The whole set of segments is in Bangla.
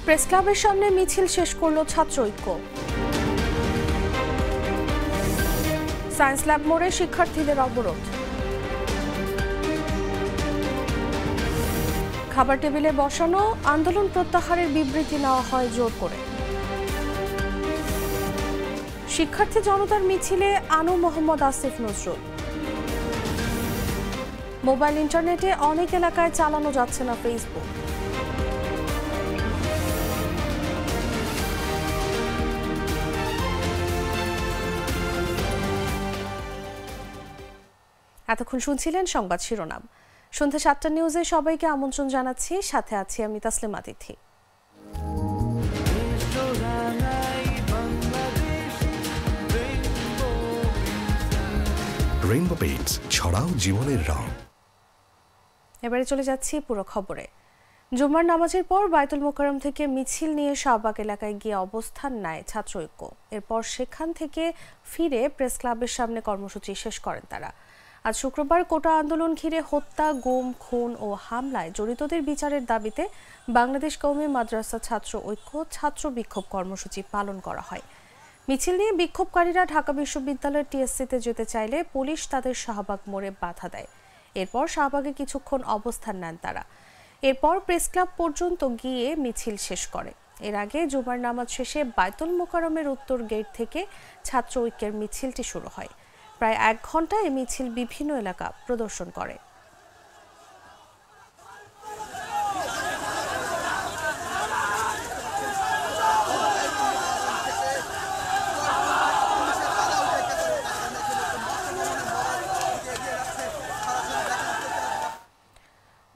প্রেস ক্লাবের সামনে মিছিল শেষ করল ছাত্র ঐক্য। সায়েন্স ল্যাব মোড়ে শিক্ষার্থীদের অবরোধ। খাবার টেবিলে বসানো, আন্দোলন প্রত্যাহারের বিবৃতি নেওয়া হয় জোর করে। শিক্ষার্থী জনতার মিছিলে আনু মোহাম্মদ আসিফ নজরুল। মোবাইল ইন্টারনেটে অনেক এলাকায় চালানো যাচ্ছে না ফেসবুক। এতক্ষণ শুনছিলেন সংবাদ শিরোনাম। সন্ধ্যা ৭টা নিউজে সবাইকে আমন্ত্রণ জানাচ্ছি, সাথে আছি আমি তাসলিমা তিথি। রেইনবো পেইন্টস, ছড়াও জীবনের রং। এবারে চলে যাচ্ছি পুরো খবরে। জুমার নামাজের পর বায়তুল মোকাররম থেকে মিছিল নিয়ে শাহবাগ এলাকায় গিয়ে অবস্থান নেয় ছাত্র ঐক্য। এরপর সেখান থেকে ফিরে প্রেস ক্লাবের সামনে কর্মসূচি শেষ করেন তারা। আজ শুক্রবার কোটা আন্দোলন ঘিরে হত্যা, গুম, খুন ও হামলায় জড়িতদের বিচারের দাবিতে বাংলাদেশ কওমি মাদ্রাসা ছাত্র ঐক্য ছাত্র বিক্ষোভ কর্মসূচি পালন করা হয়। মিছিল নিয়ে বিক্ষোভকারীরা ঢাকা বিশ্ববিদ্যালয়ের টিএসসিতে যেতে চাইলে পুলিশ তাদের শাহবাগ মোড়ে বাধা দেয়। এরপর শাহবাগে কিছুক্ষণ অবস্থান নেন তারা। এরপর প্রেস ক্লাব পর্যন্ত গিয়ে মিছিল শেষ করে। এর আগে জুমার নামাজ শেষে বায়তুল মোকাররমের উত্তর গেট থেকে ছাত্র ঐক্যের মিছিলটি শুরু হয়। প্রায় ১ ঘন্টা এই মিছিল বিভিন্ন এলাকা প্রদর্শন করে।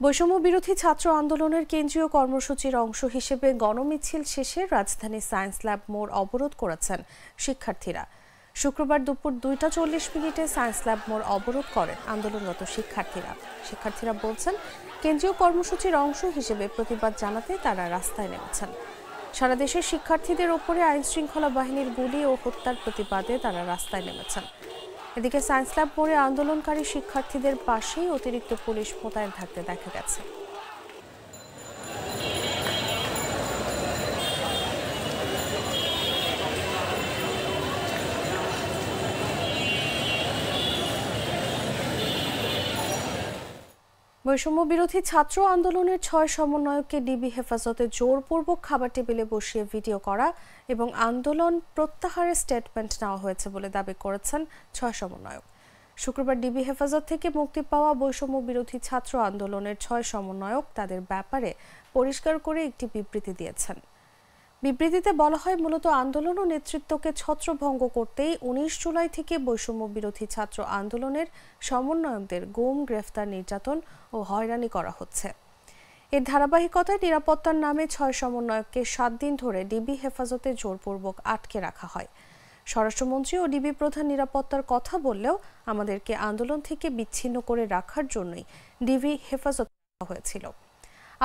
বৈষম্য বিরোধী ছাত্র আন্দোলনের কেন্দ্রীয় কর্মসূচির অংশ হিসেবে গণমিছিল শেষে রাজধানীর সায়েন্স ল্যাব মোড় অবরোধ করেছেন শিক্ষার্থীরা। শুক্রবার দুপুর 2টা 40 মিনিটে সায়েন্স ল্যাব মোড় অবরোধ করেন আন্দোলনরত শিক্ষার্থীরা বলছেন, কেন্দ্রীয় কর্মসূচির অংশ হিসেবে প্রতিবাদ জানাতে তারা রাস্তায় নেমেছেন। সারা দেশের শিক্ষার্থীদের ওপরে আইন শৃঙ্খলা বাহিনীর গুলি ও হত্যার প্রতিবাদে তারা রাস্তায় নেমেছেন। এদিকে সায়েন্স ল্যাব মোড়ে আন্দোলনকারী শিক্ষার্থীদের পাশেই অতিরিক্ত পুলিশ মোতায়েন থাকতে দেখা গেছে। বৈষম্য বিরোধী ছাত্র আন্দোলনের 6 সমন্বয়ককে ডিবি হেফাজতে জোরপূর্বক খাবার টেবিলে বসিয়ে ভিডিও করা এবং আন্দোলন প্রত্যাহারের স্টেটমেন্ট নেওয়া হয়েছে বলে দাবি করেছেন 6 সমন্বয়ক। শুক্রবার ডিবি হেফাজত থেকে মুক্তি পাওয়া বৈষম্য বিরোধী ছাত্র আন্দোলনের 6 সমন্বয়ক তাদের ব্যাপারে পরিষ্কার করে একটি বিবৃতি দিয়েছেন। বিবৃতিতে বলা হয়, মূলত আন্দোলন ও নেতৃত্বকে ছত্রভঙ্গ করতেই 19 জুলাই থেকে বৈষম্য বিরোধী ছাত্র আন্দোলনের সমন্বয়কদের গুম, গ্রেফতার, নির্যাতন ও হয়রানি করা হচ্ছে। এর ধারাবাহিকতায় নিরাপত্তার নামে 6 সমন্বয়ককে 7 দিন ধরে ডিবি হেফাজতে জোরপূর্বক আটকে রাখা হয়। স্বরাষ্ট্রমন্ত্রী ও ডিবি প্রধান নিরাপত্তার কথা বললেও আমাদেরকে আন্দোলন থেকে বিচ্ছিন্ন করে রাখার জন্যই ডিবি হেফাজতে রাখা হয়েছিল।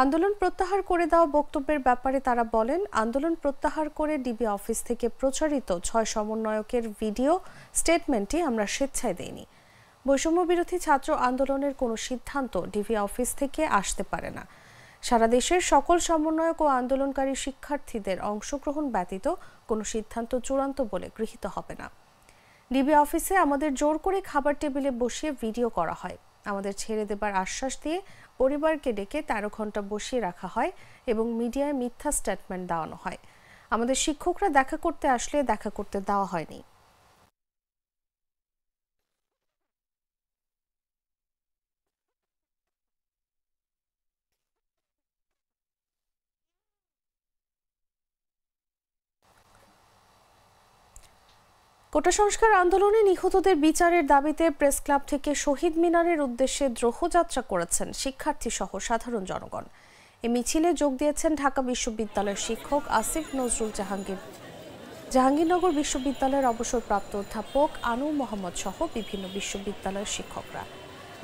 আন্দোলন প্রত্যাহার করে দেওয়া বক্তব্যের ব্যাপারে তারা বলেন, আন্দোলন প্রত্যাহার করে ডিবি অফিস থেকে প্রচারিত 6 সমন্বয়কের ভিডিও স্টেটমেন্টটি আমরা স্বেচ্ছায় দেইনি। বৈষম্য বিরোধী ছাত্র আন্দোলনের কোনো সিদ্ধান্ত ডিবি অফিস থেকে আসতে পারে না। সারা দেশের সকল সমন্বয়ক ও আন্দোলনকারী শিক্ষার্থীদের অংশগ্রহণ ব্যতীত কোনো সিদ্ধান্ত চূড়ান্ত বলে গৃহীত হবে না। ডিবি অফিসে আমাদের জোর করে খাবার টেবিলে বসিয়ে ভিডিও করা হয়। আমাদের ছেড়ে দেবার আশ্বাস দিয়ে পরিবারকে ডেকে 13 ঘন্টা বসিয়ে রাখা হয় এবং মিডিয়ায় মিথ্যা স্টেটমেন্ট দেওয়ানো হয়। আমাদের শিক্ষকরা দেখা করতে আসলে দেখা করতে দেওয়া হয়নি। কোটা সংস্কার আন্দোলনে নিহতদের বিচারের দাবিতে প্রেস ক্লাব থেকে শহীদ মিনারের উদ্দেশ্যে দ্রোহযাত্রা করেছেন শিক্ষার্থী সহ সাধারণ জনগণ। এই মিছিলে যোগ দিয়েছেন ঢাকা বিশ্ববিদ্যালয়ের শিক্ষক আসিফ নজরুল, জাহাঙ্গীরনগর বিশ্ববিদ্যালয়ের অবসরপ্রাপ্ত অধ্যাপক আনু মোহাম্মদ সহ বিভিন্ন বিশ্ববিদ্যালয়ের শিক্ষকরা।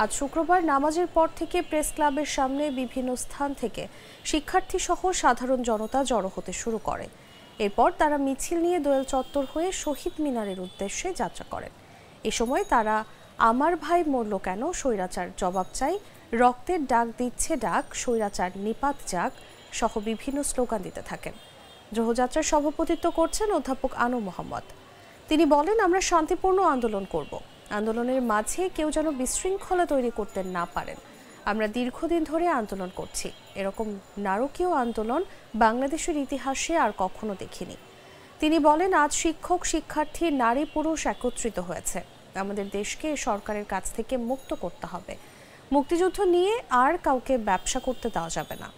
আজ শুক্রবার নামাজের পর থেকে প্রেস ক্লাবের সামনে বিভিন্ন স্থান থেকে শিক্ষার্থী সহ সাধারণ জনতা জড়ো হতে শুরু করে। এরপর তারা মিছিল নিয়ে দোয়েল চত্বর হয়ে শহীদ মিনারের উদ্দেশ্যে যাত্রা করেন। এ সময় তারা আমার ভাই মরল কেন, স্বৈরাচার জবাব চাই, রক্তের ডাক দিচ্ছে ডাক, স্বৈরাচার নিপাত যাক, সহ বিভিন্ন স্লোগান দিতে থাকেন। গ্রহযাত্রার সভাপতিত্ব করছেন অধ্যাপক আনু মোহাম্মদ। তিনি বলেন, আমরা শান্তিপূর্ণ আন্দোলন করব। আন্দোলনের মাঝে কেউ যেন বিশৃঙ্খলা তৈরি করতে না পারেন। আমরা দীর্ঘদিন ধরে আন্দোলন করছি। এরকম নারকীয় আন্দোলন বাংলাদেশের ইতিহাসে আর কখনো দেখিনি। তিনি বলেন, আজ শিক্ষক, শিক্ষার্থী, নারী, পুরুষ একত্রিত হয়েছে। আমাদের দেশকে সরকারের কাছ থেকে মুক্ত করতে হবে। মুক্তিযুদ্ধ নিয়ে আর কাউকে ব্যবসা করতে দেওয়া যাবে না।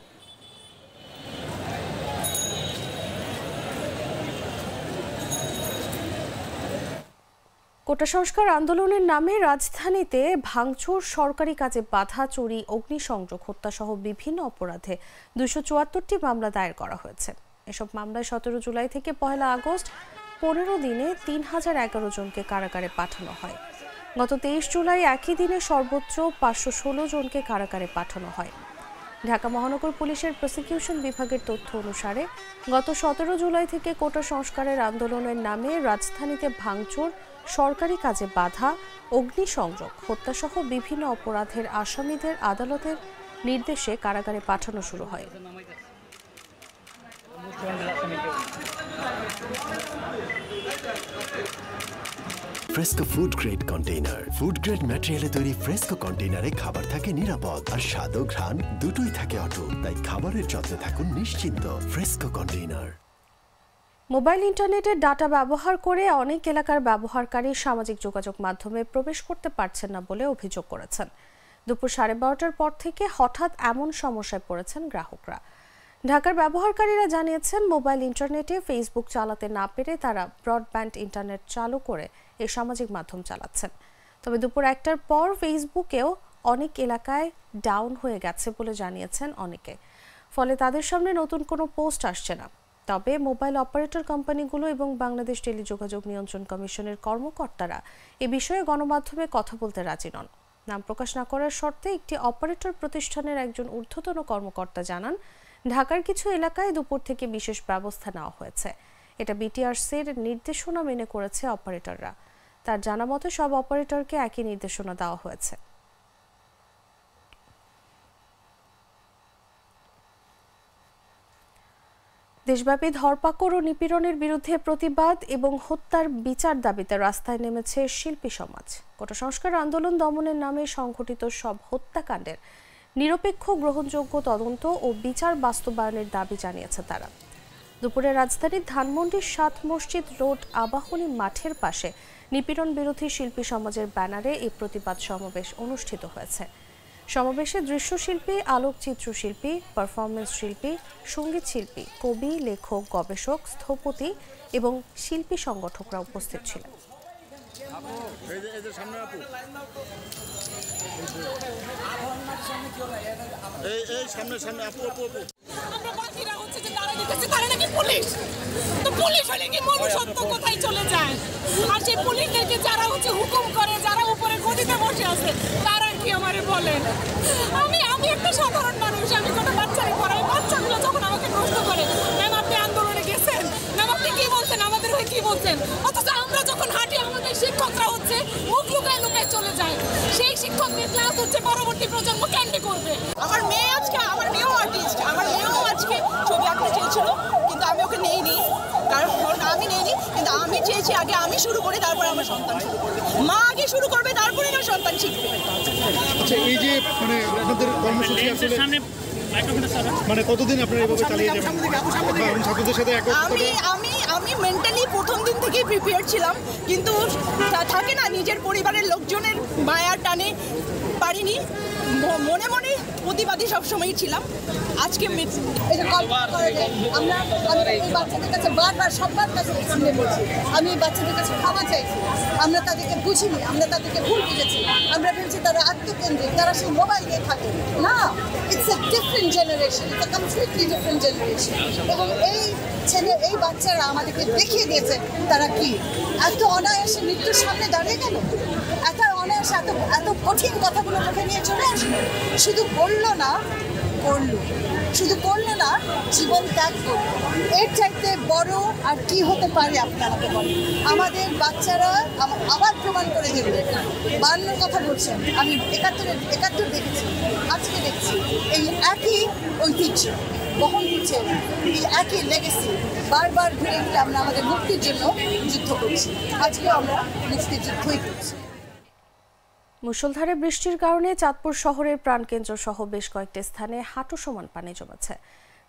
কোটা সংস্কার আন্দোলনের নামে রাজধানীতে ভাঙচুর, সরকারি কাজে বাধা, চুরি, অগ্নিসংযোগ, হত্যাসহ বিভিন্ন অপরাধে ২৭৪টি মামলা দায়ের করা হয়েছে। এসব মামলায় ১৭ জুলাই থেকে ১ আগস্ট ১৫ দিনে ৩,০১১ জনকে কারাগারে পাঠানো হয়। গত ২৩ জুলাই একই দিনে সর্বোচ্চ ৫১৬ জনকে কারাগারে পাঠানো হয়। ঢাকা মহানগর পুলিশের প্রসিকিউশন বিভাগের তথ্য অনুসারে গত ১৭ জুলাই থেকে কোটা সংস্কারের আন্দোলনের নামে রাজধানীতে ভাঙচুর, সরকারি কাজে বাধা, অগ্নিসংযোগ, হত্যাসহ বিভিন্ন অপরাধের আসামিদের আদালতের নির্দেশে কারাগারে পাঠানো শুরু হয়। Fresco food grade container. Food grade ম্যাটেরিয়ালে তৈরি ফ্রেস্কো কন্টেইনারে খাবার থাকে নিরাপদ, আর স্বাদ ও ঘ্রাণ দুটোই থাকে অটুট। তাই খাবারের যত্নে থাকুন নিশ্চিন্ত। Fresco container. মোবাইল ইন্টারনেটের ডাটা ব্যবহার করে অনেক এলাকার ব্যবহারকারী সামাজিক যোগাযোগ মাধ্যমে প্রবেশ করতে পারছেন না বলে অভিযোগ করেছেন। দুপুর 12:30টার পর থেকে হঠাৎ এমন সমস্যায় পড়েছেন গ্রাহকরা। ঢাকার ব্যবহারকারীরা জানিয়েছেন, মোবাইল ইন্টারনেটে ফেসবুক চালাতে না পেরে তারা ব্রডব্যান্ড ইন্টারনেট চালু করে এই সামাজিক মাধ্যম চালাচ্ছেন। তবে দুপুর 1টার পর ফেসবুকেও অনেক এলাকায় ডাউন হয়ে গেছে বলে জানিয়েছেন অনেকে। ফলে তাদের সামনে নতুন কোনো পোস্ট আসছে না। তবে মোবাইল অপারেটর কোম্পানিগুলো এবং বাংলাদেশ টেলিযোগাযোগ নিয়ন্ত্রণ কমিশনের কর্মকর্তারা এ বিষয়ে গণমাধ্যমে কথা বলতে রাজি নন। নাম প্রকাশ না করার শর্তে একটি অপারেটর প্রতিষ্ঠানের একজন ঊর্ধ্বতন কর্মকর্তা জানান, ঢাকার কিছু এলাকায় দুপুর থেকে বিশেষ ব্যবস্থা নেওয়া হয়েছে। এটা বিটিআরসির নির্দেশনা মেনে করেছে অপারেটররা। তার জানা মতে সব অপারেটরকে একই নির্দেশনা দেওয়া হয়েছে। দেশব্যাপী ধরপাকড় ও নিপীড়নের বিরুদ্ধে প্রতিবাদ এবং হত্যার বিচার দাবিতে রাস্তায় নেমেছে শিল্পী সমাজ। কোটা সংস্কার আন্দোলন দমনের নামে সংঘটিত সব হত্যাকাণ্ডের নিরপেক্ষ, গ্রহণযোগ্য তদন্ত ও বিচার বাস্তবায়নের দাবি জানিয়েছে তারা। দুপুরে রাজধানীর ধানমন্ডির ৭ মসজিদ রোড আবাহনী মাঠের পাশে নিপীড়ন বিরোধী শিল্পী সমাজের ব্যানারে এই প্রতিবাদ সমাবেশ অনুষ্ঠিত হয়েছে। সমাবেশে দৃশ্যশিল্পী, আলোকচিত্রশিল্পী, পারফরমেন্স শিল্পী, সঙ্গীত শিল্পী, কবি, লেখক, গবেষক, স্থপতি এবং শিল্পী সংগঠকরা উপস্থিত ছিলেন। পুলিশ হলে কি মনুষ্যত্ব কোথায় চলে যায়? আর সেই পুলিশদেরকে যারা হুকুম করে, যারা উপরে গদিতে বসে আছে, তারা কি আমারে বলেন? আমি একটা সাধারণ মানুষ, আমি কোনো বাচ্চারে পড়াই। বাচ্চাগুলো যখন আমাকে প্রশ্ন করে, ম্যাম আপনি আন্দোলনে গেছেন, ম্যাম আপনি কি বলছেন, আমাদের হয়ে কি বলছেন, অথচ আমরা যখন হাঁটি আমাদের শিক্ষকরা মুখ লুকায় লুকায় চলে যায়। সেই শিক্ষকদের ক্লাস পরবর্তী প্রজন্ম ক্যান্ডি করবে। আমার মেয়েও আর্টিস্ট, আমার মেয়েও আজকে ছবি আঁকতে চেয়েছিল, কিন্তু আমি ওকে নেইনি। কারণ আমি নেইনি, কিন্তু আমি চেয়েছি আগে আমি শুরু করি, তারপর আমার সন্তান শুরু করবে। মা আগে শুরু করবে, তারপরে আমার সন্তান শিখবে। আচ্ছা, এই যে আপনাদের কর্মসূচি আসলে কতদিন আপনারা এভাবে চালিয়ে যাবেন? ছাত্রদের সাথে আমি মেন্টালি প্রথম দিন থেকেই প্রিপেয়ার ছিলাম, কিন্তু থাকে না নিজের পরিবারের লোকজনের মায়ার টানে পারিনি। মনে মনে প্রতিবাদী সবসময়ই ছিলাম। আজকে বাচ্চাদের কাছে বারবার সবার কাছে বলছি, আমি বাচ্চাদের কাছে ক্ষমা চাইছি। আমরা তাদেরকে বুঝিনি, আমরা তাদেরকে ভুল বুঝেছি। আমরা ভেবেছি তারা আত্মকেন্দ্রিক, তারা সেই মোবাইল নিয়ে থাকে। না, it's a different generation, it's a completely different generation. এবং এই বাচ্চারা আমাদেরকে দেখিয়ে দিয়েছে তারা কি এত অনায়াসে মৃত্যুর সামনে দাঁড়িয়ে গেল, এত অনায়াসে এত কঠিন কথাগুলো মুখে নিয়ে চলে আসলো। শুধু বললো না, করলো, শুধু করলো না, জীবন ত্যাগ করলো। এর চাইতে বড় আর কি হতে পারে? আপনারা বলেন। আমাদের বাচ্চারা আবার প্রমাণ করে দেবে। 52 কথা বলছেন, আমি 71 দেখেছি, আজকে দেখছি এই একই ঐতিহ্য। বহন করছে এই একই লেগেসি বারবার ঘুরে ঘুরে আমরা আমাদের মুক্তির জন্য যুদ্ধ করছি। আজকে আমরা মুক্তির যুদ্ধই করছি। মুষলধারে বৃষ্টির কারণে চাঁদপুর শহরের প্রাণকেন্দ্র সহ বেশ কয়েকটি স্থানে হাঁটু সমান পানি জমেছে।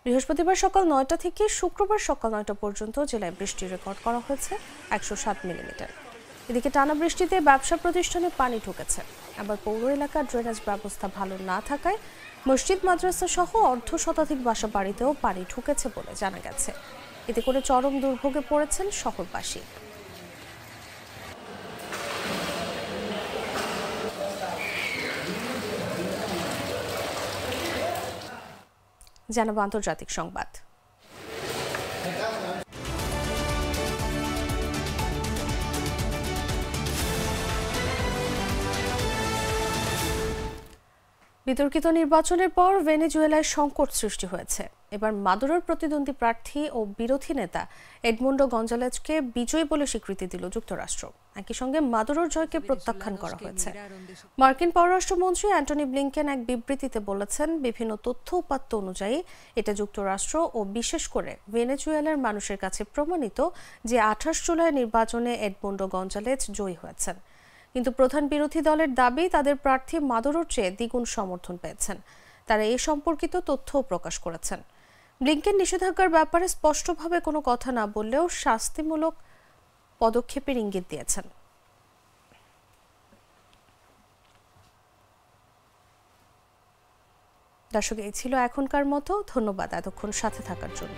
বৃহস্পতিবার সকাল 9টা থেকে শুক্রবার সকাল 9টা পর্যন্ত জেলায় বৃষ্টি রেকর্ড করা হয়েছে 107 মিলিমিটার। এদিকে টানা বৃষ্টিতে ব্যবসা প্রতিষ্ঠানে পানি ঢুকেছে। আবার পৌর এলাকার ড্রেনেজ ব্যবস্থা ভালো না থাকায় মসজিদ মাদ্রাসা সহ অর্ধশতাধিক বাসা বাড়িতেও পানি ঢুকেছে বলে জানা গেছে। এতে করে চরম দুর্ভোগে পড়েছেন শহরবাসী। জানাবো আন্তর্জাতিক সংবাদ। বিতর্কিত নির্বাচনের পর ভেনেজুয়েলায় সংকট সৃষ্টি হয়েছে। এবার মাদুরোর প্রতিদ্বন্দ্বী প্রার্থী ও বিরোধী নেতা এডমুন্ডো গঞ্জালেজকে বিজয়ী বলে স্বীকৃতি দিল যুক্তরাষ্ট্র। একই সঙ্গে মাদুরোর জয়কে প্রত্যাখ্যান করা হয়েছে। মার্কিন পররাষ্ট্রমন্ত্রী অ্যান্টনি ব্লিংকেন এক বিবৃতিতে বলেছেন, বিভিন্ন তথ্য উপাত্ত অনুযায়ী এটা যুক্তরাষ্ট্র ও বিশেষ করে ভেনেজুয়েলার মানুষের কাছে প্রমাণিত যে 28 জুলাই নির্বাচনে এডমুন্ডো গঞ্জালেজ জয়ী হয়েছেন। কিন্তু প্রধান বিরোধী দলের দাবি তাদের প্রার্থী মাদুরোর চেয়ে দ্বিগুণ সমর্থন পেয়েছেন। তারা এ সম্পর্কিত তথ্যও প্রকাশ করেছেন। ব্লিংকেন নিষেধাজ্ঞার ব্যাপারে স্পষ্টভাবে কোনো কথা না বললেও শাস্তিমূলক পদক্ষেপের ইঙ্গিত দিয়েছেন। দর্শক, এই ছিল এখনকার মতো। ধন্যবাদ এতক্ষণ সাথে থাকার জন্য।